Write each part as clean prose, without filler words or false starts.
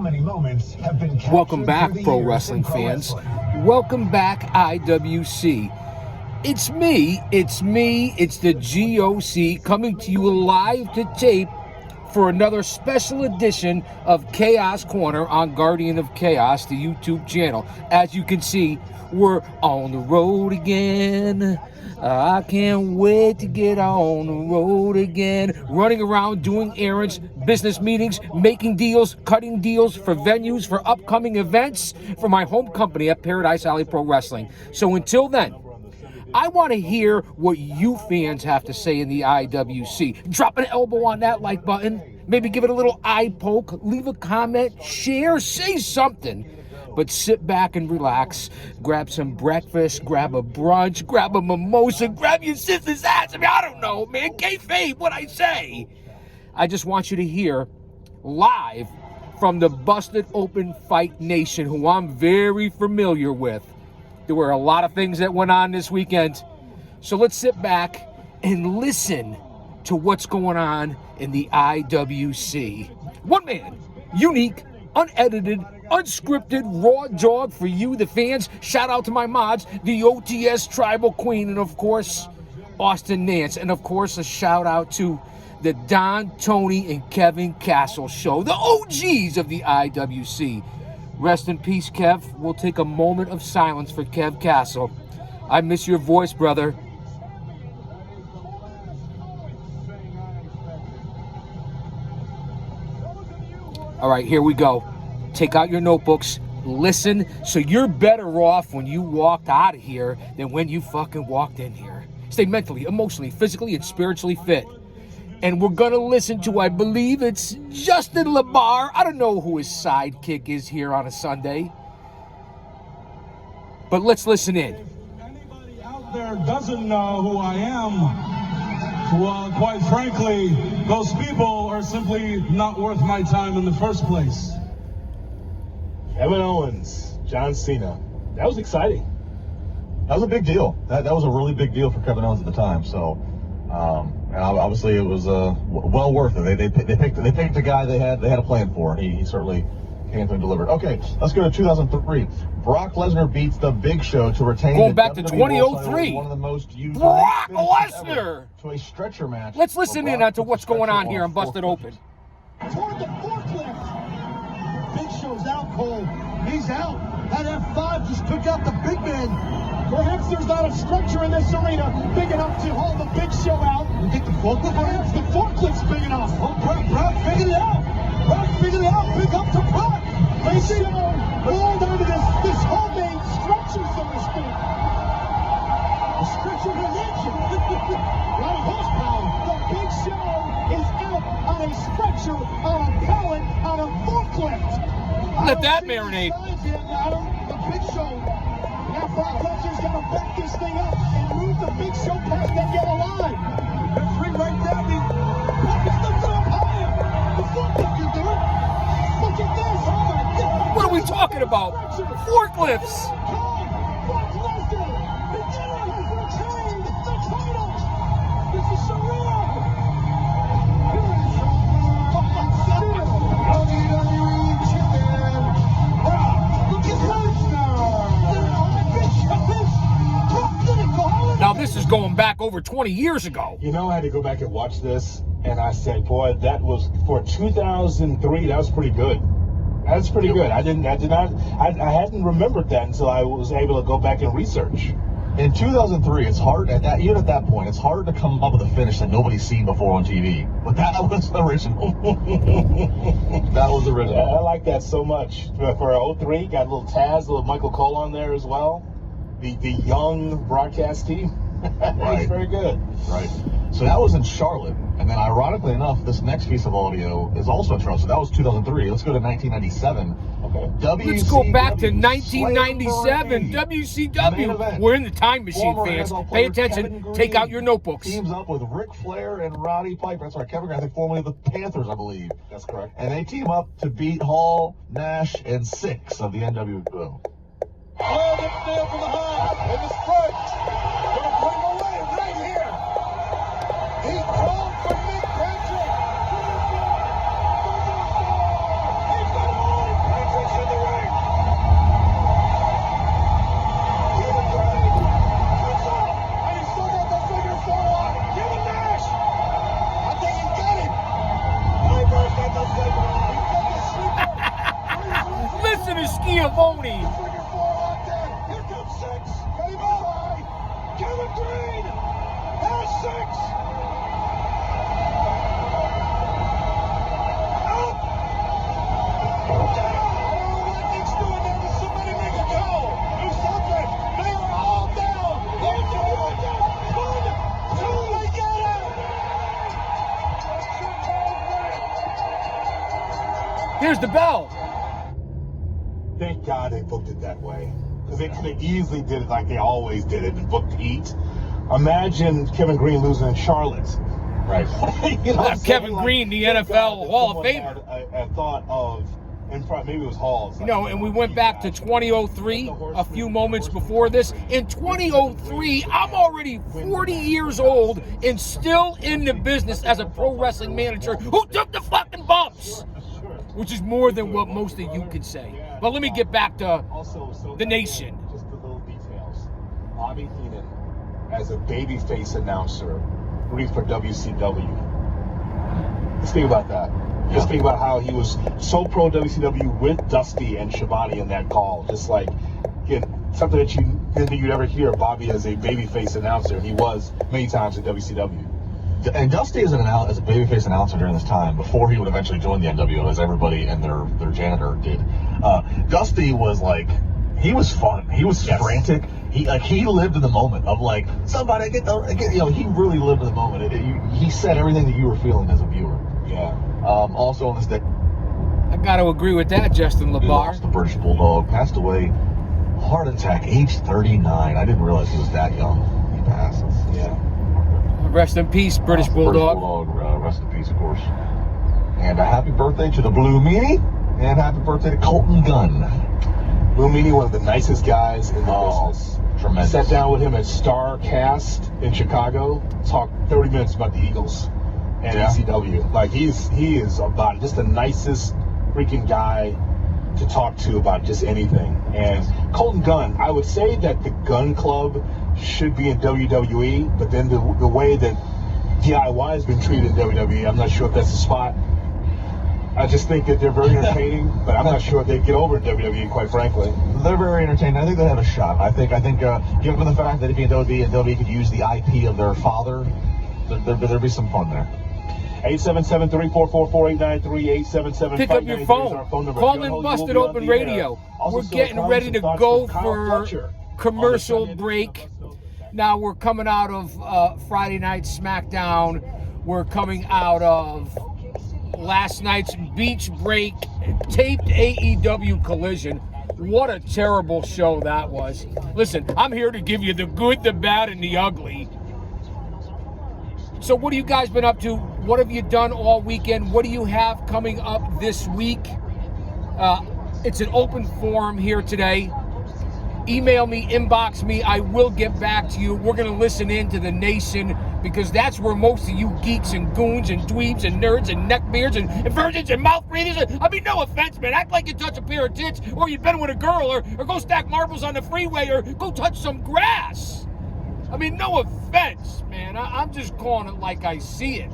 many moments have been captured. Welcome back, through the pro years wrestling in pro fans. wrestling. Welcome back, IWC. It's me, it's the GOC coming to you live to tape for another special edition of Chaos Corner on Guardian of Chaos, the YouTube channel. As you can see, we're on the road again. I can't wait to get on the road again. Running around doing errands, business meetings, making deals, cutting deals for venues, for upcoming events, for my home company at Paradise Alley Pro Wrestling. So until then, I want to hear what you fans have to say in the IWC. Drop an elbow on that like button. Maybe give it a little eye poke. Leave a comment. Share. Say something. But sit back and relax. Grab some breakfast. Grab a brunch. Grab a mimosa. Grab your sister's ass. I mean, I don't know, man. Kayfabe, what I say. I just want you to hear live from the Busted Open Fight Nation, who I'm very familiar with. There were a lot of things that went on this weekend. So let's sit back and listen to what's going on in the IWC. One man, unique, unedited, unscripted, raw dog for you, the fans. Shout out to my mods, the OTS Tribal Queen, and of course, Austin Nance. And of course, a shout out to the Don, Tony, and Kevin Castle show, the OGs of the IWC. Rest in peace, Kev. We'll take a moment of silence for Kev Castle. I miss your voice, brother. All right, here we go. Take out your notebooks. Listen, so you're better off when you walked out of here than when you fucking walked in here. Stay mentally, emotionally, physically, and spiritually fit. And we're going to listen to, I believe it's Justin LaBar. I don't know who his sidekick is here on a Sunday. But let's listen in. If anybody out there doesn't know who I am, well, quite frankly, those people are simply not worth my time in the first place. Kevin Owens, John Cena. That was exciting. That was a big deal. That was a really big deal for Kevin Owens at the time. So, and obviously it was well worth it. They picked a guy they had a plan for, and he certainly came through and delivered. Okay, let's go to 2003. Brock Lesnar beats The Big Show to retain Going the back to WWE World 2003. title, one of the most used Brock finishes Lesnar! ever, to a stretcher match. Let's listen in Brock on to puts what's the going stretcher on here on Busted Open. Toward the forklift. Big Show's out cold. He's out. That F5 just took out the big man. Perhaps there's not a structure in this arena big enough to hold the Big Show out. You think the forklift? Perhaps the forklift's big enough. Oh, Brock figured it out. Brock figured it out. Big up to Brock. Big Show hold onto this homemade structure, so to speak. The structure religion. A lot of horsepower. The Big Show is out on a stretcher, on a pallet, on a forklift. Let that marinate. The Big Show. Now Brock Lesnar's got to back this thing up and move the Big Show past that yellow line. Referee right there. Brock Lesnar's up higher. The forklift can do it. Look at this. Oh my God. What are we talking about? Forklifts. Brock Lesnar, the winner, has retained the title. This is surreal. Here it is. WWE champion, Brock Lesnar. Now this is going back over 20 years ago. You know, I had to go back and watch this, and I said, boy, that was, for 2003, that was pretty good. That's pretty good. I hadn't remembered that until I was able to go back and research. In 2003, it's hard, even at that point, it's hard to come up with a finish that nobody's seen before on TV. But that was original. That was original. I like that so much. For 03, got a little Taz, a little Michael Cole on there as well. The young broadcast team. That was very good. Right. So that was in Charlotte. And then ironically enough, this next piece of audio is also in Charlotte. So that was 2003. Let's go to 1997. Okay. Let's go back to 1997. WCW. We're in the time machine, fans. Pay attention. Take out your notebooks. Teams up with Ric Flair and Roddy Piper. That's right. Kevin Grant, I think formerly of the Panthers, I believe. That's correct. And they team up to beat Hall, Nash, and Six of the NWO. Oh, the steal from behind in the sprint. Gonna put him away right here. He called for Nick Patrick. He's got it on. than Schiavone. Here comes 6. Ready, bye. Kevin Green has 6. Out. Down. I don't know what Nick's doing there, but somebody make a call. Do something. They are all down. They're down. 1, 2, they get out. Here's the bell. Thank God they booked it that way. Because they could have easily did it like they always did it and booked heat. Imagine Kevin Green losing in Charlotte. Right. You know what I'm Kevin saying? Green, the thank NFL God that Hall of someone Famer. had a thought of, and probably maybe it was Hall's. You know, and we went back to 2003, a few moments before this. In 2003, I'm already 40 years old and still in the business as a pro wrestling manager who took the fucking bumps, which is more than what most of you could say. But let me get back to the nation. Just the little details. Bobby Heenan, as a babyface announcer, rooting for WCW. Let's think about that. Just think about how he was so pro WCW with Dusty and Shivani in that call. Just like, again, something that you didn't think you'd ever hear Bobby as a babyface announcer. He was many times in WCW. And Dusty as a babyface announcer during this time, before he would eventually join the NWO, as everybody and their janitor did. Dusty was like, he was fun. He was frantic. He lived in the moment of like, somebody get you know, he really lived in the moment. He said everything that you were feeling as a viewer. Yeah. Also on this day, I got to agree with that, Justin we lost the LeBar. British Bulldog, passed away, heart attack, age 39. I didn't realize he was that young. He passed. Yeah. Rest in peace, British Bulldog. Rest in peace, of course. And a happy birthday to the Blue Meanie, and happy birthday to Colton Gunn. Blue Meanie, one of the nicest guys in the business. Tremendous. Sat down with him at StarCast in Chicago, talked 30 minutes about the Eagles and ECW. Like, he is about just the nicest freaking guy to talk to about just anything. And Colton Gunn, I would say that the Gun Club should be in WWE, but then the way that DIY has been treated in WWE, I'm not sure if that's the spot. I just think that they're very entertaining, but I'm not sure if they'd get over in WWE, quite frankly. They're very entertaining. I think they have a shot. I think given the fact that if WWE and WWE could use the IP of their father, there'd be some fun there. 877-344-4893, Pick up your phone. Call in Busted Open Radio. We're getting ready to go for commercial break. Now we're coming out of Friday Night SmackDown. We're coming out of last night's Beach Break taped AEW Collision. What a terrible show that was. Listen, I'm here to give you the good, the bad, and the ugly. So what have you guys been up to? What have you done all weekend? What do you have coming up this week? It's an open forum here today. Email me, inbox me. I will get back to you. We're going to listen in to the nation because that's where most of you geeks and goons and dweebs and nerds and neckbeards and virgins and mouth breathers. I mean, no offense, man. Act like you touch a pair of tits or you've been with a girl or go stack marbles on the freeway or go touch some grass. I mean, no offense, man. I'm just calling it like I see it.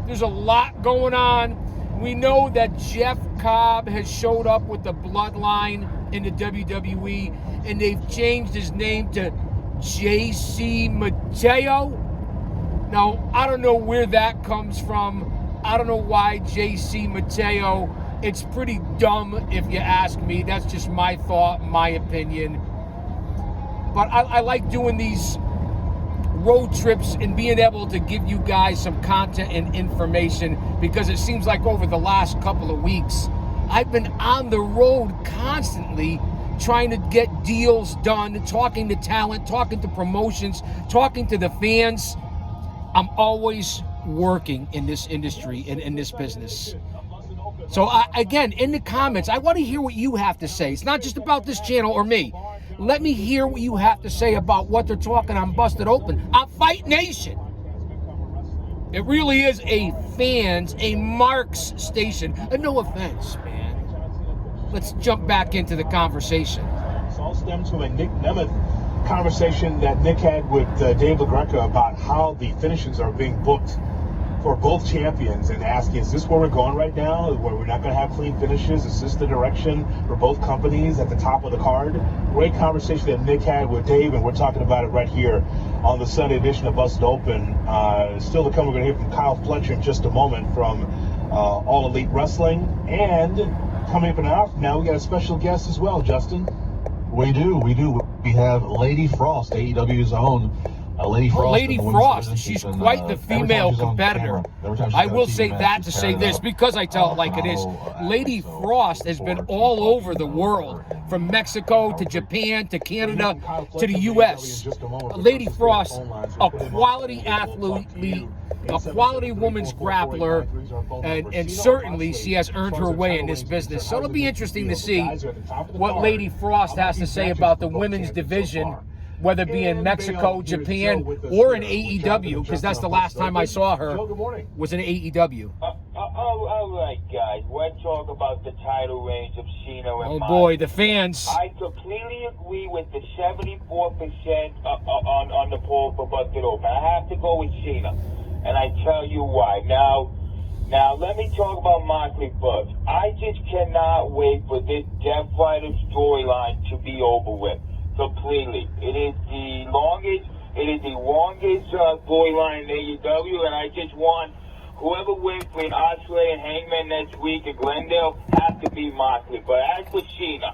There's a lot going on. We know that Jeff Cobb has showed up with the bloodline in the WWE, and they've changed his name to JC Mateo. Now, I don't know where that comes from. I don't know why JC Mateo. It's pretty dumb if you ask me. That's just my thought, my opinion. But I like doing these road trips and being able to give you guys some content and information because it seems like over the last couple of weeks, I've been on the road constantly trying to get deals done, talking to talent, talking to promotions, talking to the fans. I'm always working in this industry and in this business. So again, in the comments, I want to hear what you have to say. It's not just about this channel or me. Let me hear what you have to say about what they're talking on Busted Open on Fight Nation. It really is a fans, a Marks station. And no offense, man. Let's jump back into the conversation. It's all stemmed to a Nick Nemeth conversation that Nick had with Dave LaGreca about how the finishes are being booked for both champions and asking, is this where we're going right now? Where we're not going to have clean finishes? Is this the direction for both companies at the top of the card? Great conversation that Nick had with Dave, and we're talking about it right here on the Sunday edition of Busted Open. Still to come, we're going to hear from Kyle Fletcher in just a moment from All Elite Wrestling. And coming up in an hour from now, we got a special guest as well, Justin. We do. We have Lady Frost, AEW's own. Lady Frost. Lady Frost, she's quite the female competitor. I will say that to say this, because I tell it like it is. Lady Frost has been all over the world, from Mexico to Japan to Canada to the U.S. Lady Frost, a quality athlete, a quality woman's grappler, and certainly she has earned her way in this business. So it'll be interesting to see what Lady Frost has to say about the women's division, whether it be in Mexico, Japan, or in AEW, because that's the last time I saw her, was in AEW. All right, guys. We're talking about the title range of Cena and Oh, boy, the fans. I completely agree with the 74% on the poll for Busted Open. I have to go with Cena, and I tell you why. Now, let me talk about Moxley first. I just cannot wait for this Death Rider storyline to be over with. Completely. It is the longest storyline in AEW, and I just want whoever wins between Ospreay and Hangman next week at Glendale have to be Moxley. But as for Cena,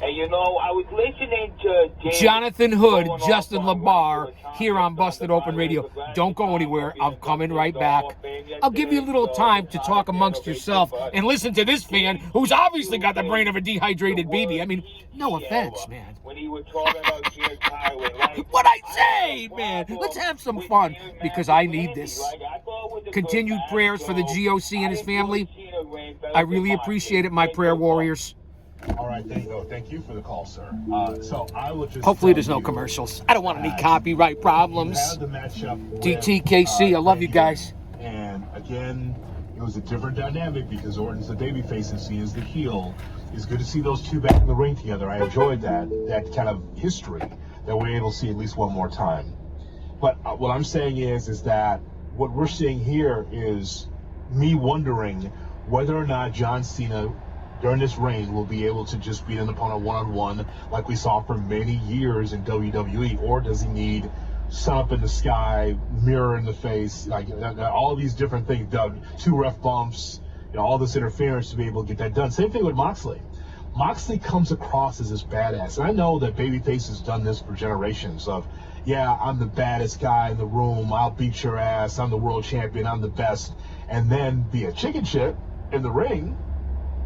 and you know, I was listening to Jonathan Hood, Justin LaBar, here on Busted Open Radio. Don't go anywhere. I'm coming right back. I'll give you a little time to talk amongst yourself and listen to this fan who's obviously got the brain of a dehydrated baby. I mean, no offense, man. When he was talking about James Highway, What'd I say, man? Let's have some fun, because I need this. Continued prayers for the GOC and his family. I really appreciate it, my prayer warriors. All right, thank you for the call, sir. So I will just Hopefully there's no commercials. I don't want any copyright problems. Have the matchup with DTKC, I love you guys. And again, it was a different dynamic because Orton's the babyface and Cena's the heel. It's good to see those two back in the ring together. I enjoyed that kind of history that we're able to see at least one more time. But what I'm saying is that what we're seeing here is me wondering whether or not John Cena during this reign will be able to just beat an opponent one-on-one like we saw for many years in WWE, or does he need sun up in the sky, mirror in the face, like all these different things, 2 ref bumps, all this interference to be able to get that done. Same thing with Moxley. Moxley comes across as this badass, and I know that babyface has done this for generations of, yeah, I'm the baddest guy in the room, I'll beat your ass, I'm the world champion, I'm the best, and then be a chicken shit in the ring.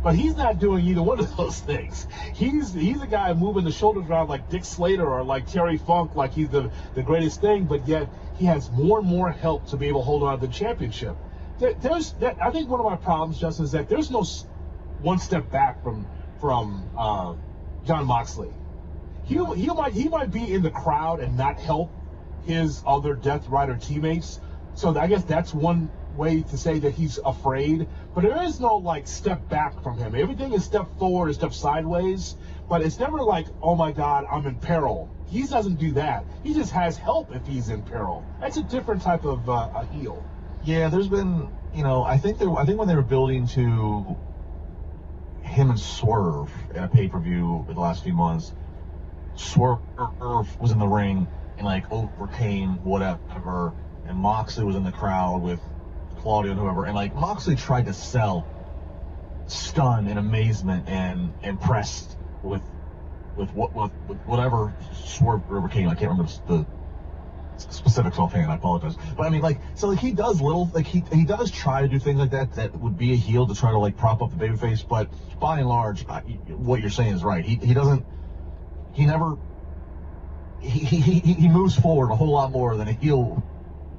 But he's not doing either one of those things. He's a guy moving the shoulders around like Dick Slater or like Terry Funk, like he's the greatest thing, but yet he has more and more help to be able to hold on to the championship. I think one of my problems, Justin, is that there's no one step back from Jon Moxley. He might be in the crowd and not help his other Death Rider teammates. So I guess that's one way to say that he's afraid, but there is no like step back from him. Everything is step forward or step sideways, but it's never like, oh my God, I'm in peril. He doesn't do that. He just has help if he's in peril. That's a different type of a heel. Yeah, there's been, I think when they were building to him and Swerve in a pay-per-view in the last few months, Swerve was in the ring and like overcame whatever, and Moxley was in the crowd with Claudio and whoever, and like Moxley tried to sell stun and amazement and impressed with whatever Swerve overcame. I can't remember the specifics offhand, I apologize. But I mean, like, so like he does little, like he does try to do things like that would be a heel to try to like prop up the babyface, but by and large, what you're saying is right. He moves forward a whole lot more than a heel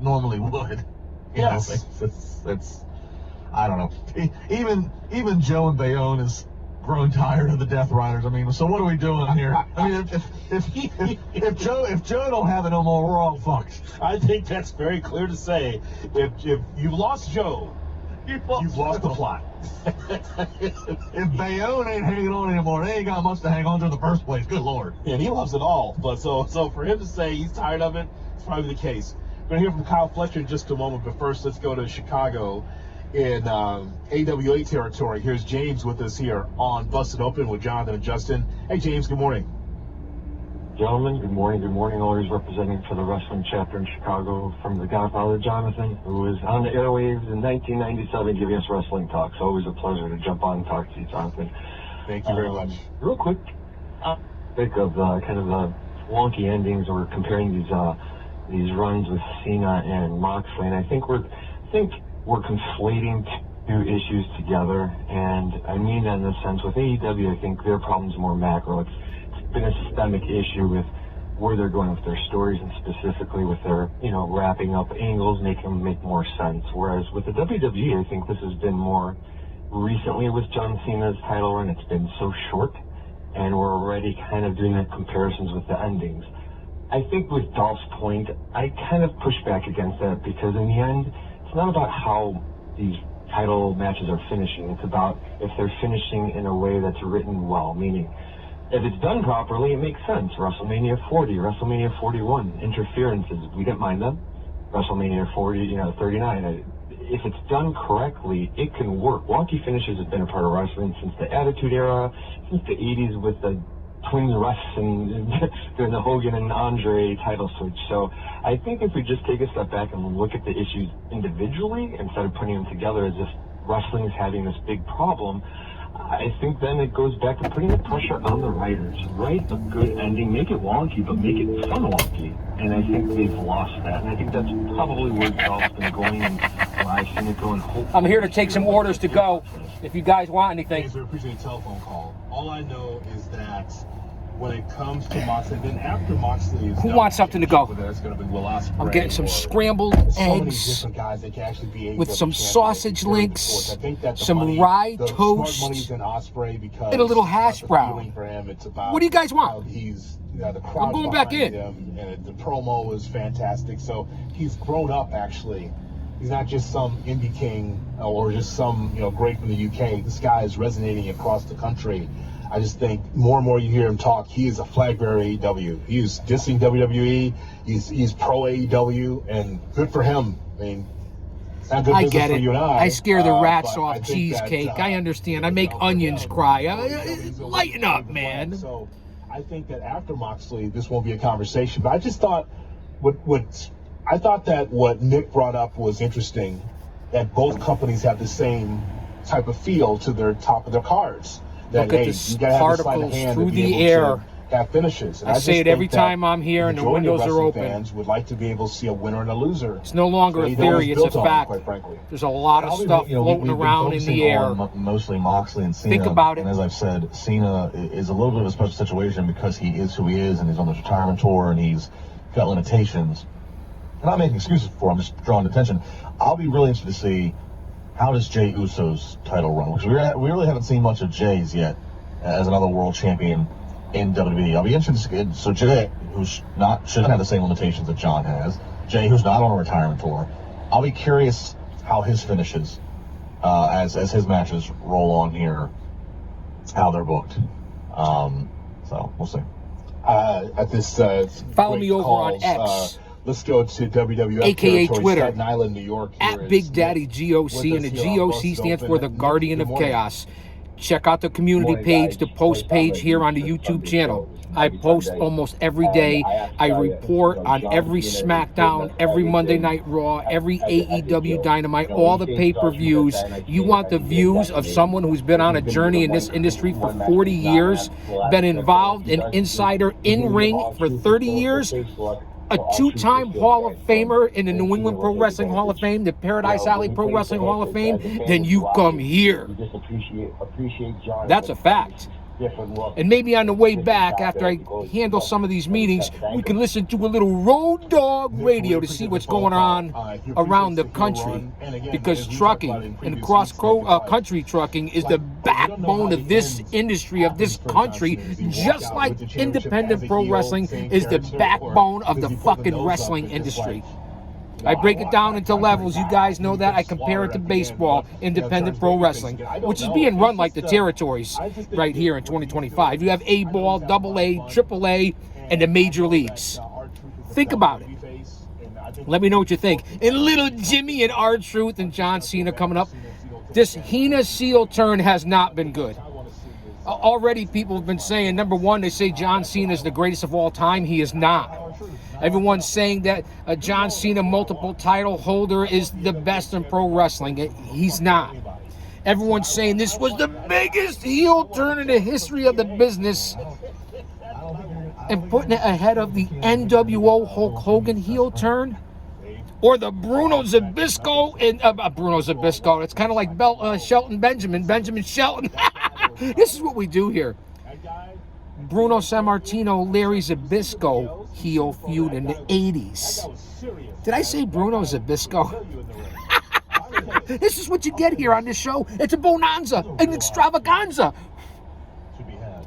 normally would. Yes. It's I don't know. Even Joe and Bayonne is grown tired of the Death Riders. I mean, so what are we doing here? I mean, if Joe don't have it no more, we're all fucked. I think that's very clear to say. If you've lost Joe, you've lost the plot. If Bayonne ain't hanging on anymore, they ain't got much to hang on to in the first place. Good Lord. And he loves it all. But so for him to say he's tired of it, it's probably the case. We're going to hear from Kyle Fletcher in just a moment, but first let's go to Chicago in AWA territory. Here's James with us here on Busted Open with Jonathan and Justin. Hey, James, good morning. Gentlemen, good morning. Good morning. Always representing for the wrestling chapter in Chicago from the Godfather Jonathan, who was on the airwaves in 1997 giving us wrestling talk. So always a pleasure to jump on and talk to you, Jonathan. Thank you very much. Real quick, think of kind of the wonky endings or comparing these runs with Cena and Moxley, and I think we're conflating two issues together, and I mean that in the sense with AEW, I think their problem's more macro. It's been a systemic issue with where they're going with their stories and specifically with their, wrapping up angles, making them make more sense. Whereas with the WWE, I think this has been more recently with John Cena's title run. It's been so short, and we're already kind of doing the comparisons with the endings. I think with Dolph's point, I kind of push back against that because in the end, it's not about how these title matches are finishing. It's about if they're finishing in a way that's written well, meaning if it's done properly, it makes sense. WrestleMania 40, WrestleMania 41, interferences, we didn't mind them. WrestleMania 39. If it's done correctly, it can work. Wonky finishes have been a part of wrestling since the Attitude Era, since the 80s with the twin refs and during the Hogan and Andre title switch. So I think if we just take a step back and look at the issues individually instead of putting them together as if wrestling is having this big problem, I think then it goes back to putting the pressure on the writers. Write a good ending, make it wonky, but make it fun wonky. And I think they've lost that. And I think that's probably where Dolph's been going and why I've seen it going. I'm here to take some orders to go. If you guys want anything. Thanks, we appreciate a telephone call. All I know is that when it comes to Moxley, then after Moxley is Who done, wants something to go? It's going to be Will Ospreay. I'm getting some scrambled so many eggs different guys that can actually be with some sausage links, I think that some rye the toast, smart money's in Ospreay because and a little it's hash about the brown. feeling for him. It's about What do you guys want? how he's the crowd going back in. him, and the promo is fantastic. So he's grown up actually. He's not just some indie king or just some great from the UK. This guy is resonating across the country. I just think more and more you hear him talk, he is a flag bearer AEW. He's dissing WWE. He's pro AEW, and good for him. I mean, it's not good I business get for it. you and I scare the rats but I off think cheesecake. that, I understand. I make onions cry. Lighten up, man. So I think that after Moxley, this won't be a conversation. But I just thought what Nick brought up was interesting. That both companies have the same type of feel to their top of their cards. That, Look at the you gotta have a sleight of particles hand through to be the able air. to have finishes. And I just say it think every that time I'm here and the majority of windows are wrestling open. Fans would like to be able to see a winner and a loser. It's no longer a AEW is theory, it's a built on it, fact. quite frankly. There's a lot of stuff floating around in the air. Mostly Moxley and Cena. Think about it. And as I've said, Cena is a little bit of a special situation because he is who he is, and he's on this retirement tour, and he's got limitations. I'm not making excuses for him, I'm just drawing attention. I'll be really interested to see how does Jey Uso's title run, because we really haven't seen much of Jey's yet as another world champion in WWE. I'll be interested to see. So Jey, shouldn't have the same limitations that John has. Jey, who's not on a retirement tour. I'll be curious how his finishes, as his matches roll on here, how they're booked. So we'll see. At this Follow break me over on calls, X. Let's go to WWF AKA territory, Twitter. Staten Island, New York. Here At is Big Daddy Nick GOC, with and the us here on GOC Busted stands Open. for the Nick, Guardian good of morning. Chaos. Check out the community page, the post page here on the YouTube channel. I post almost every day. I report on every SmackDown, every Monday Night Raw, every AEW Dynamite, all the pay-per-views. You want the views of someone who's been on a journey in this industry for 40 years, been involved in insider in-ring for 30 years, a two-time Hall of Famer in the New England Pro Wrestling Hall of Fame, the Paradise Alley Pro Wrestling Hall of Fame, then you come here. That's a fact. And maybe on the way back, after I handle some of these meetings, we can listen to a little Road Dog Radio to see what's going on around the country. Because trucking and cross-country trucking is the backbone of this industry, of this country, just like independent pro wrestling is the backbone of the fucking wrestling industry. I break it down into levels. You guys know that. I compare it to baseball, independent pro wrestling, which is being run like the territories right here in 2025. You have A-ball, AA, AAA, and the major leagues. Think about it. Let me know what you think. And little Jimmy and R-Truth and John Cena coming up. This Hina heel turn has not been good. Already people have been saying, number one, they say John Cena is the greatest of all time. He is not. Everyone's saying that John Cena, multiple title holder, is the best in pro wrestling. He's not. Everyone's saying this was the biggest heel turn in the history of the business, and putting it ahead of the NWO Hulk Hogan heel turn, or the Bruno Zbyszko and Bruno Zbyszko. It's kind of like Shelton Benjamin Shelton. This is what we do here. Bruno Sammartino, Larry Zbyszko heel feud in the 80s. Did I say Bruno Zbyszko? This is what you get here on this show. It's a bonanza, an extravaganza,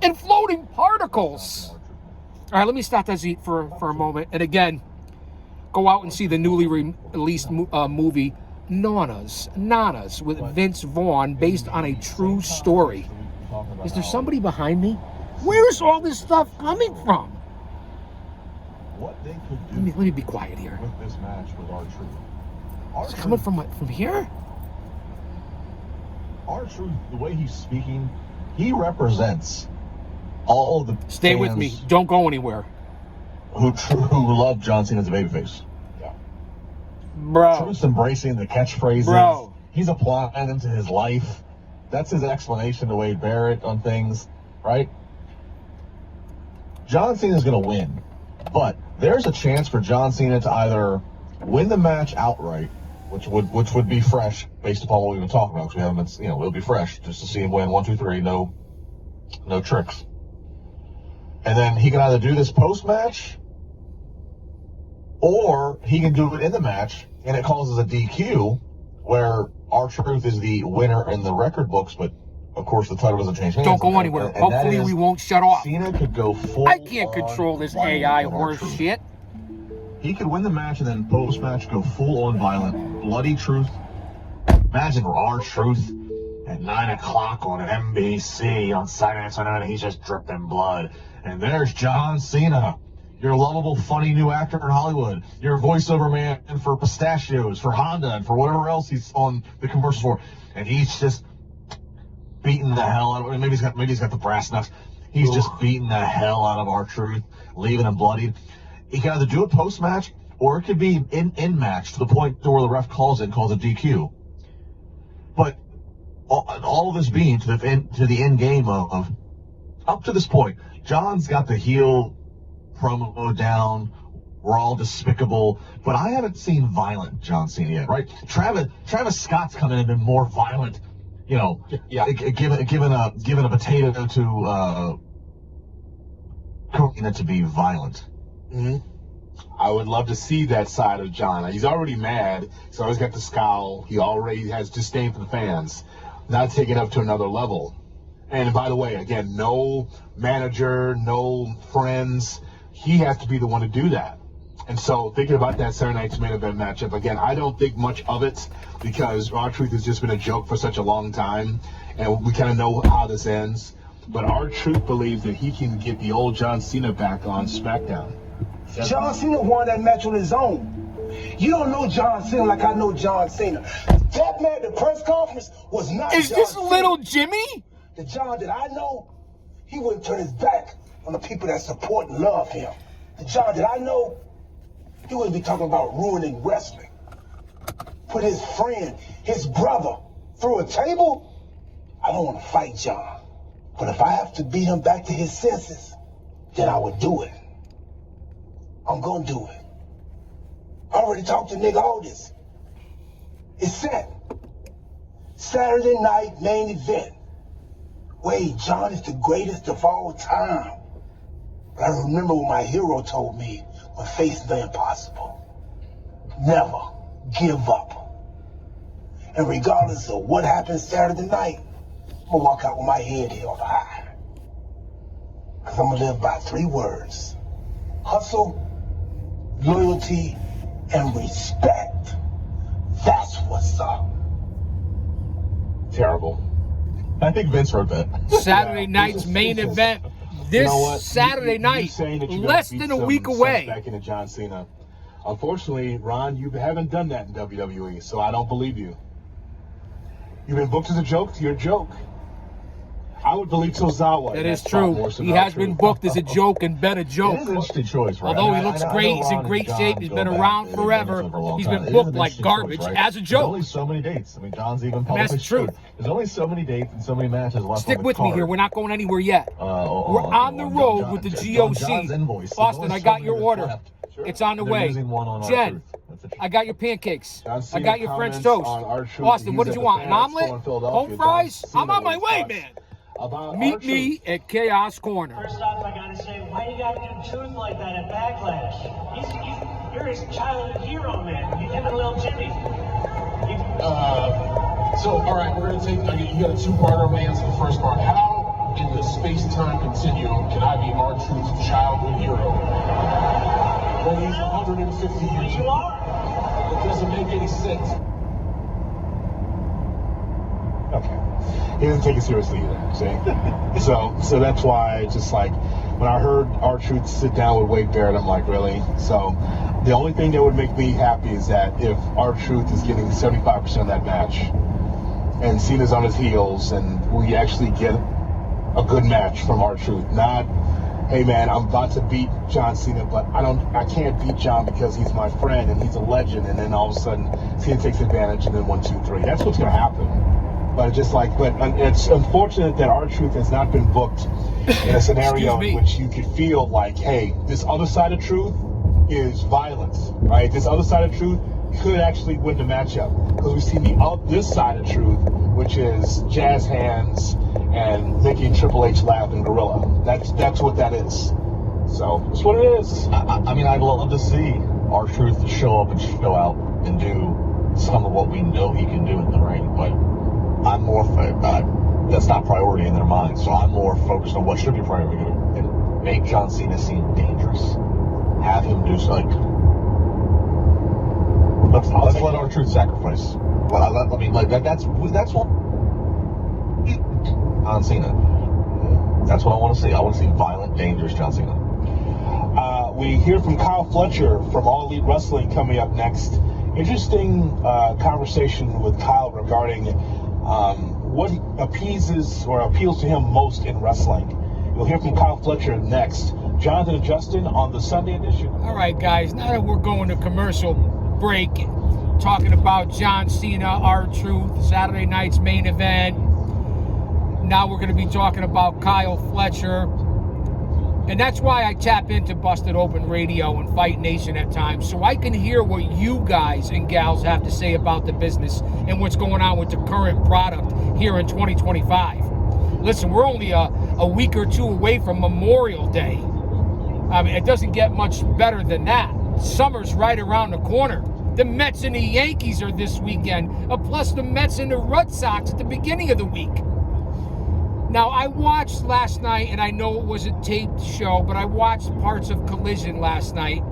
and floating particles. All right, let me stop that Zeke for a moment. And again, go out and see the newly released movie Nanas with Vince Vaughn, based on a true story. Is there somebody behind me? Where's all this stuff coming from? What they could do Let me be quiet here. with this match with R-Truth. Is it coming from here? R-Truth, the way he's speaking, he represents all the Stay with me. Don't go anywhere. Who love John Cena as a babyface. Bro. Truth's embracing the catchphrases. Bro. He's applying them to his life. That's his explanation to Wade Barrett on things, right? John Cena's going to win, but there's a chance for John Cena to either win the match outright, which would be fresh based upon what we've been talking about, because we haven't been, it'll be fresh just to see him win 1, 2, 3, no tricks. And then he can either do this post-match, or he can do it in the match, and it causes a DQ, where R-Truth is the winner in the record books, but of course the title doesn't change hands. Don't go anywhere. And Hopefully we won't shut off. Cena could go full. I can't control this AI horse shit. He could win the match and then post-match go full-on violent. Bloody Truth. Imagine R-Truth at 9 o'clock on NBC on Saturday night, and he's just dripping blood. And there's John Cena, your lovable, funny new actor in Hollywood, your voiceover man for pistachios, for Honda, and for whatever else he's on the commercials for. And he's just beating the hell out of him. Maybe he's got the brass knucks. He's just beating the hell out of R-Truth, leaving him bloodied. He can either do it post-match, or it could be in match to the point to where the ref calls a DQ. But all of this being to the end game of up to this point, John's got the heel promo down. We're all despicable, but I haven't seen violent John Cena yet, right? Travis Scott's come in and been more violent, given a potato to cooking it to be violent. Mm-hmm. I would love to see that side of John. He's already mad. He's always got the scowl. He already has disdain for the fans. Now take it up to another level. And by the way, again, no manager, no friends. He has to be the one to do that. And so thinking about that Saturday night's main event matchup, again, I don't think much of it because R-Truth has just been a joke for such a long time. And we kind of know how this ends. But R-Truth believes that he can get the old John Cena back on SmackDown. John Cena won that match on his own. You don't know John Cena like I know John Cena. That man at the press conference was not Is John this Cena. little Jimmy? The John that I know, he wouldn't turn his back on the people that support and love him. The John that I know, he wouldn't be talking about ruining wrestling. Put his friend, his brother, through a table? I don't want to fight John. But if I have to beat him back to his senses, then I would do it. I'm gonna do it. I already talked to Nick Aldis. It's set. Saturday night main event. Wade, John is the greatest of all time. But I remember what my hero told me when facing the impossible. Never give up. And regardless of what happens Saturday night, I'm gonna walk out with my head held high. Cause I'm gonna live by 3 words. Hustle, loyalty, and respect. That's what's up. Terrible. I think Vince wrote that. Saturday night's main event. This You know what? Saturday You night, saying that you're gonna less beat than a some week sense away. back into John Cena. Unfortunately, Ron, you haven't done that in WWE, so I don't believe you. You've been booked as a joke. You're a joke. I would believe Tozawa. That is true. He has been booked as a joke and been a joke. It is an interesting choice, right? Although he looks great, he's in great shape, he's been around forever, he's been booked like garbage as a There's joke. only so many dates. I mean, John's even That's the truth. There's only so many dates and so many matches left. Stick on the with me card. here. We're not going anywhere yet. We're on the road with the John's GOC. invoice. There's Austin, only I so got many your that's order. left. It's on the They're way. using one on Jen, R-Truth. I got your pancakes. John I Cena got your French comments toast. on R-Truth. Austin, what He's did at you the want? An Fan Expo omelet? in Philadelphia. Home fries? John Cena I'm on my was way, talking man. about Meet R-Truth. me at Chaos Corner. First off, I gotta say, why you gotta do Truth like that at Backlash? You're his childhood hero, man. You him and Lil Jimmy. So, all right, we're going to take, you got a two-parter. I'm going to answer the first part. How, in the space-time continuum, can I be R-Truth's childhood hero when he's 150 years You old? are. It doesn't make any sense. Okay. He doesn't take it seriously either, see? so that's why, just like, when I heard R-Truth sit down with Wade Barrett, I'm like, really? So the only thing that would make me happy is that if R-Truth is getting 75% of that match, and Cena's on his heels, and we actually get a good match from R-Truth. Not, hey man, I'm about to beat John Cena, but I can't beat John because he's my friend and he's a legend, and then all of a sudden Cena takes advantage, and then 1, 2, 3. That's what's gonna happen. But it's unfortunate that R-Truth has not been booked in a scenario in which you could feel like, hey, this other side of Truth is violence, right? This other side of Truth could actually win the matchup, because we've seen this side of Truth, which is jazz hands and making Triple H laugh and Gorilla. That's what that is. So that's what it is. I mean, I'd love to see R-Truth show up and show out and do some of what we know he can do in the ring, but I'm more that's not priority in their minds. So I'm more focused on what should be priority, and make John Cena seem dangerous. Have him do something. Let's let R-Truth sacrifice. Well, I mean, like that's what John Cena. That's what I want to see. I want to see violent, dangerous John Cena. We hear from Kyle Fletcher from All Elite Wrestling coming up next. Interesting conversation with Kyle regarding what appeases or appeals to him most in wrestling. You'll hear from Kyle Fletcher next. Jonathan and Justin on the Sunday edition. All right, guys, now that we're going to commercial break, talking about John Cena, R-Truth, Saturday night's main event. Now we're going to be talking about Kyle Fletcher. And that's why I tap into Busted Open Radio and Fight Nation at times, so I can hear what you guys and gals have to say about the business and what's going on with the current product here in 2025. Listen, we're only a week or two away from Memorial Day. I mean, it doesn't get much better than that. Summer's right around the corner. The Mets and the Yankees are this weekend, plus the Mets and the Red Sox at the beginning of the week. Now, I watched last night, and I know it was a taped show, but I watched parts of Collision last night.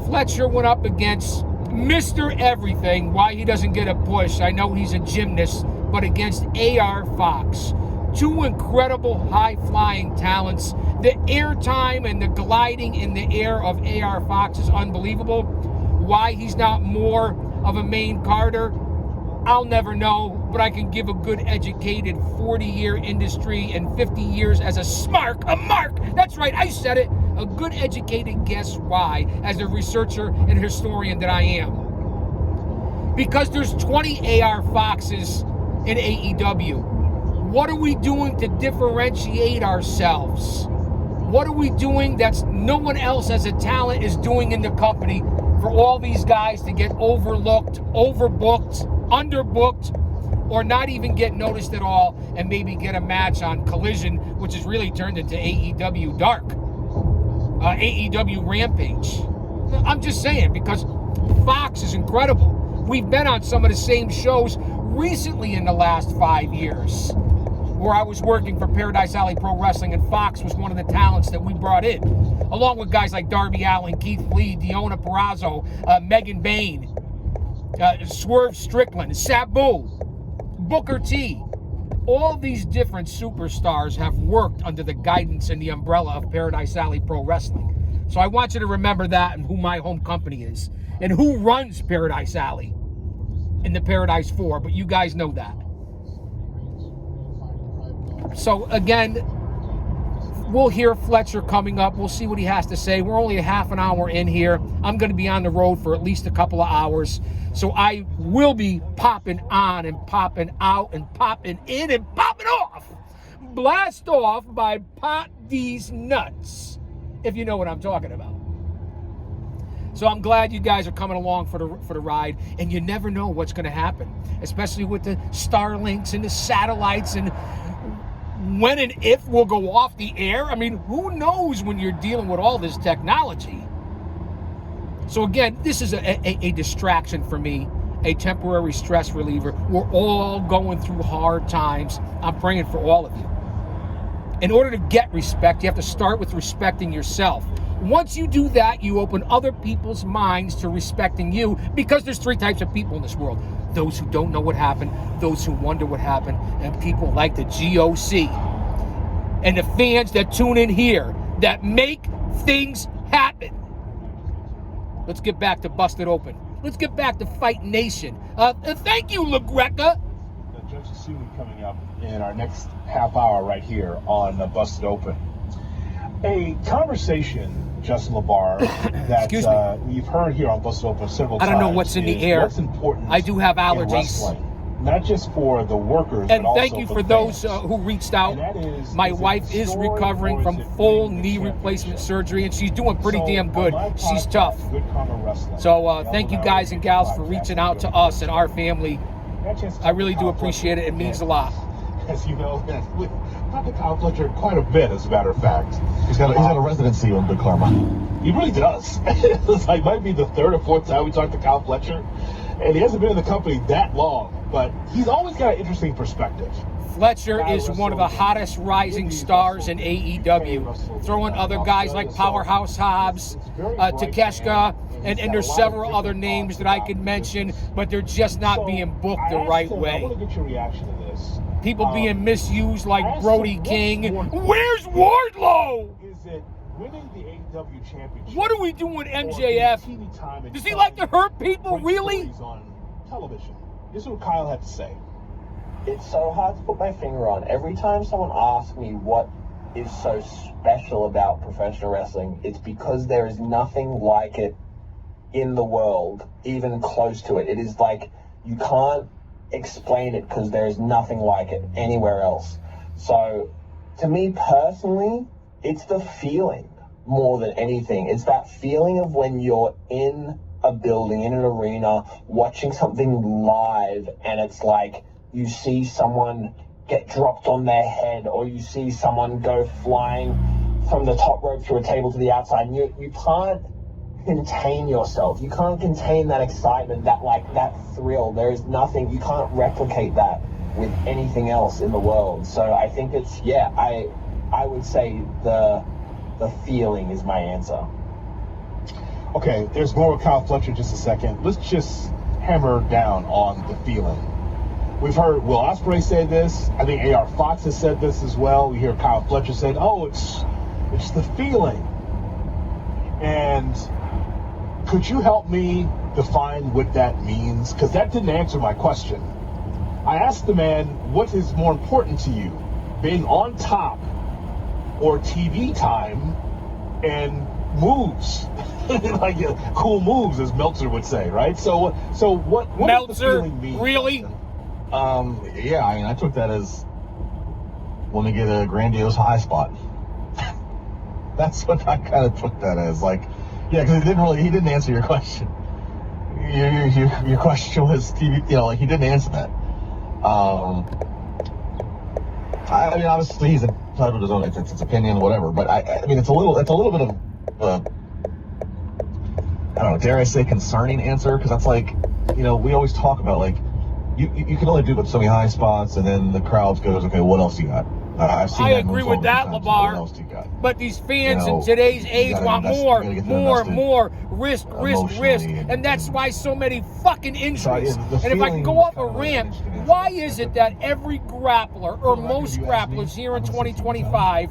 Fletcher went up against Mr. Everything. Why he doesn't get a push, I know he's a gymnast, but against AR Fox. Two incredible high-flying talents. The airtime and the gliding in the air of AR Fox is unbelievable. Why he's not more of a main carder, I'll never know, but I can give a good educated 40-year industry and 50 years as a mark, that's right, I said it, a good educated guess why, as a researcher and historian that I am. Because there's 20 AR Foxes in AEW. What are we doing to differentiate ourselves? What are we doing that's no one else as a talent is doing in the company for all these guys to get overlooked, overbooked, underbooked, or not even get noticed at all and maybe get a match on Collision, which has really turned into AEW Dark, AEW Rampage. I'm just saying, because Fox is incredible. We've been on some of the same shows recently in the last 5 years, where I was working for Paradise Alley Pro Wrestling, and Fox was one of the talents that we brought in, along with guys like Darby Allin, Keith Lee, Deonna Purrazzo, Megan Bayne, Swerve Strickland, Sabu, Booker T. All these different superstars have worked under the guidance and the umbrella of Paradise Alley Pro Wrestling. So I want you to remember that and who my home company is and who runs Paradise Alley in the Paradise 4, but you guys know that. So again, we'll hear Fletcher coming up. We'll see what he has to say. We're only a half an hour in here. I'm going to be on the road for at least a couple of hours. So I will be popping on and popping out and popping in and popping off. Blast off by Pot D's Nuts, if you know what I'm talking about. So I'm glad you guys are coming along for the ride, and you never know what's going to happen, especially with the Starlinks and the satellites and when and if we'll go off the air. I mean, who knows when you're dealing with all this technology. So again, this is a distraction for me, a temporary stress reliever. We're all going through hard times. I'm praying for all of you. In order to get respect, you have to start with respecting yourself. Once you do that, you open other people's minds to respecting you, because there's 3 types of people in this world. Those who don't know what happened, those who wonder what happened, and people like the GOC. And the fans that tune in here that make things happen. Let's get back to Busted Open. Let's get back to Fight Nation. Thank you, LaGreca. Judge Asumi coming up in our next half hour right here on Busted Open. A conversation, Justin LaBar, that you've heard here on Busted Open several times. I don't know what's in the air. What's important? I do have allergies. Wrestling, not just for the workers, and but also thank you for those who reached out. My wife is recovering from full knee replacement surgery, and she's doing pretty damn good. She's tough. So thank you guys and gals for reaching out to us and our family. I really do appreciate it. It means a lot. As you know, we've talked to Kyle Fletcher quite a bit, as a matter of fact. He's got a residency on Good Karma. He really does. It's like might be the 3rd or 4th time we talked to Kyle Fletcher, and he hasn't been in the company that long, but he's always got an interesting perspective. Fletcher is one of the hottest rising stars in AEW. Throwing other guys like Powerhouse Hobbs, Takeshita, and there's several other names that I could mention, but they're just not being booked the right way. I want to get your reaction to this. People being misused like Brody King. Where's Wardlow? Is it winning the AEW championship? What are we doing with MJF? Does he like to hurt people, really? On television. This is what Kyle had to say. It's so hard to put my finger on. Every time someone asks me what is so special about professional wrestling, it's because there is nothing like it in the world, even close to it. It is like you can't explain it because there is nothing like it anywhere else. So to me personally, it's the feeling more than anything. It's that feeling of when you're in a building, in an arena, watching something live, and it's like you see someone get dropped on their head, or you see someone go flying from the top rope through a table to the outside, and you can't contain yourself. You can't contain that excitement, that thrill. There is nothing, you can't replicate that with anything else in the world. So I think it's, I would say the feeling is my answer. Okay, there's more with Kyle Fletcher in just a second. Let's just hammer down on the feeling. We've heard Will Ospreay say this. I think A.R. Fox has said this as well. We hear Kyle Fletcher say, oh, it's the feeling. And could you help me define what that means? Because that didn't answer my question. I asked the man, what is more important to you, being on top or TV time and moves? Like cool moves, as Meltzer would say, right? So what Meltzer, does the feeling mean? Really? Yeah, I mean, I took that as want to get a grandiose high spot. That's what I kind of took that as. Like, yeah, because he didn't answer your question. Your question was TV, like he didn't answer that. I mean, obviously he's entitled to his own, it's opinion, whatever. But I mean, it's a little bit of I don't know, dare I say, concerning answer, because that's like, we always talk about like you can only do but so many high spots, and then the crowd goes, okay, what else you got? I agree with that, LaBar. What else you got? But these fans in today's age want more risk, and that's why so many fucking injuries. And if I can go off a rant, why is it that every grappler, or most grapplers here in 2025,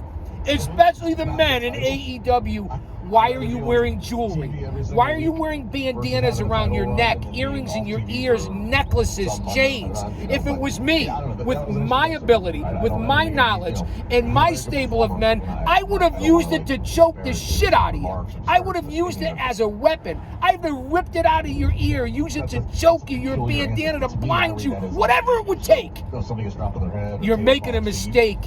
especially the men in AEW, Why are you wearing jewelry? Why are you wearing bandanas around your neck, earrings in your ears, necklaces, chains? If it was me, with my ability, with my knowledge, and my stable of men, I would have used it to choke the shit out of you. I would have used it as a weapon. I would have ripped it out of your ear, use it to choke you, your bandana to blind you, whatever it would take. You're making a mistake.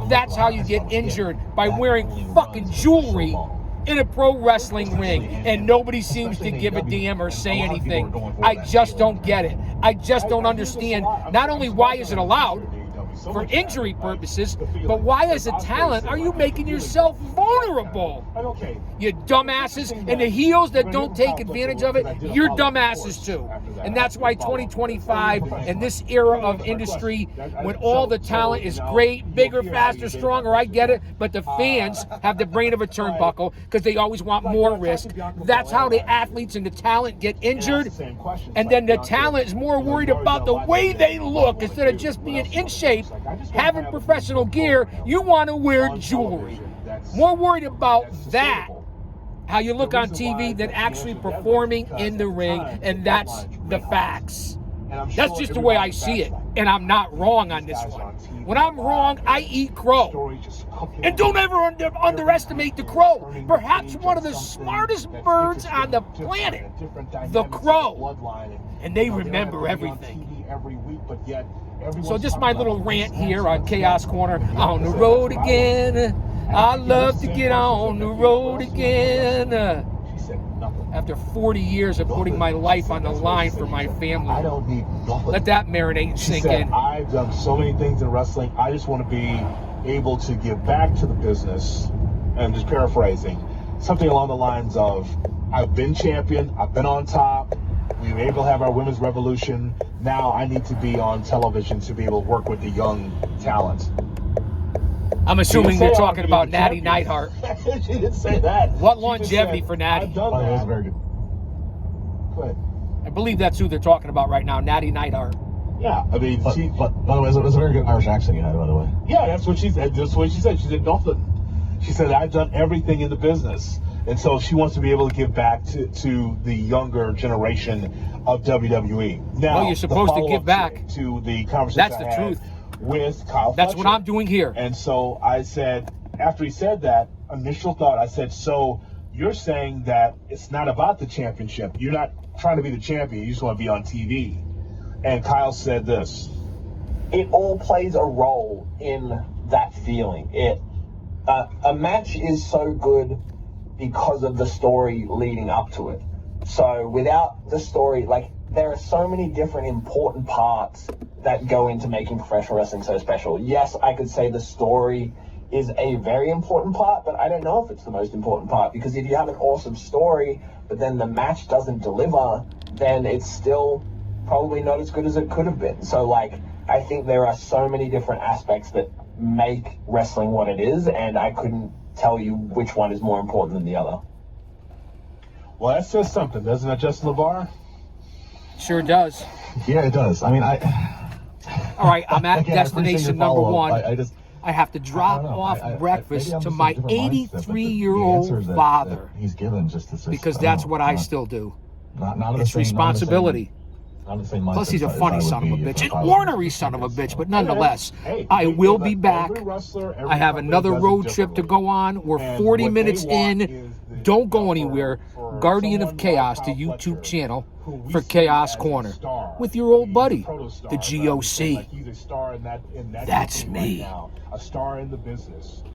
That's how you get injured, by wearing fucking jewelry in a pro wrestling ring, and nobody seems to give a damn or say anything. I just don't get it. I just don't understand. Not only why is it allowed for injury purposes, but why as a talent are you making yourself vulnerable? You dumbasses, and the heels that don't take advantage of it, you're dumbasses too. And that's why 2025 and this era of industry, when all the talent is great, bigger, faster, stronger, I get it, but the fans have the brain of a turnbuckle because they always want more risk. That's how the athletes and the talent get injured, and then the talent is more worried about the way they look instead of just being in shape, having professional gear. You want to wear jewelry. More worried about that, how you look on TV, than actually performing in the ring, and that's the facts. That's just the way I see it, and I'm not wrong on this one. When I'm wrong, I eat crow. And don't ever underestimate the crow. Perhaps one of the smartest birds on the planet, the crow. And they remember everything. So just my little rant here on Chaos Corner. On the road again. I love to get on the road again. After 40 years of putting my life on the line for my family. I don't need nothing. Let that marinate and sink in. I've done so many things in wrestling. I just want to be able to give back to the business. And I'm just paraphrasing. Something along the lines of, I've been champion, I've been on top, we were able to have our women's revolution. Now I need to be on television to be able to work with the young talent. I'm assuming you're talking about Natty Neidhart. She didn't say that. What longevity for Natty? I've done that. That was very good. Go ahead. I believe that's who they're talking about right now, Natty Neidhart. Yeah, I mean, But by the way, it was a very good Irish accent you had, by the way. yeah, that's what she said. That's what she said. She said nothing. She said, I've done everything in the business. And so she wants to be able to give back to the younger generation of WWE. Now, Well, you're supposed the to give follow-up back. to the conversation That's the I had truth. with Kyle That's what Fletcher. I'm doing here. And so I said, after he said that, initial thought, I said, so you're saying that it's not about the championship. You're not trying to be the champion. You just want to be on TV. And Kyle said this. It all plays a role in that feeling. A match is so good because of the story leading up to it. So without the story, like, there are so many different important parts that go into making professional wrestling so special. Yes, I could say the story is a very important part, but I don't know if it's the most important part, because if you have an awesome story, but then the match doesn't deliver, then it's still probably not as good as it could have been. So, like, I think there are so many different aspects that make wrestling what it is, and I couldn't tell you which one is more important than the other. Well, that says something, doesn't it, Justin LeVar? Sure does. Yeah, it does. I mean, All right, I'm at Again, I appreciate destination your number follow-up. one. I have to I drop don't know. off breakfast maybe I'm to just in a my different mindset, but the 83-year-old answers that father, he's given just because that's what I still do. Not It's responsibility. Not the same Plus, mindset he's a as I funny would son of a be if bitch, an I was ornery son of a bitch, but nonetheless, I will be back. I have another road trip to go on. We're 40 minutes in. Don't go anywhere. Guardian of Chaos, the YouTube channel for Chaos Corner, with your old buddy, the GOC. That's me. A star in the business.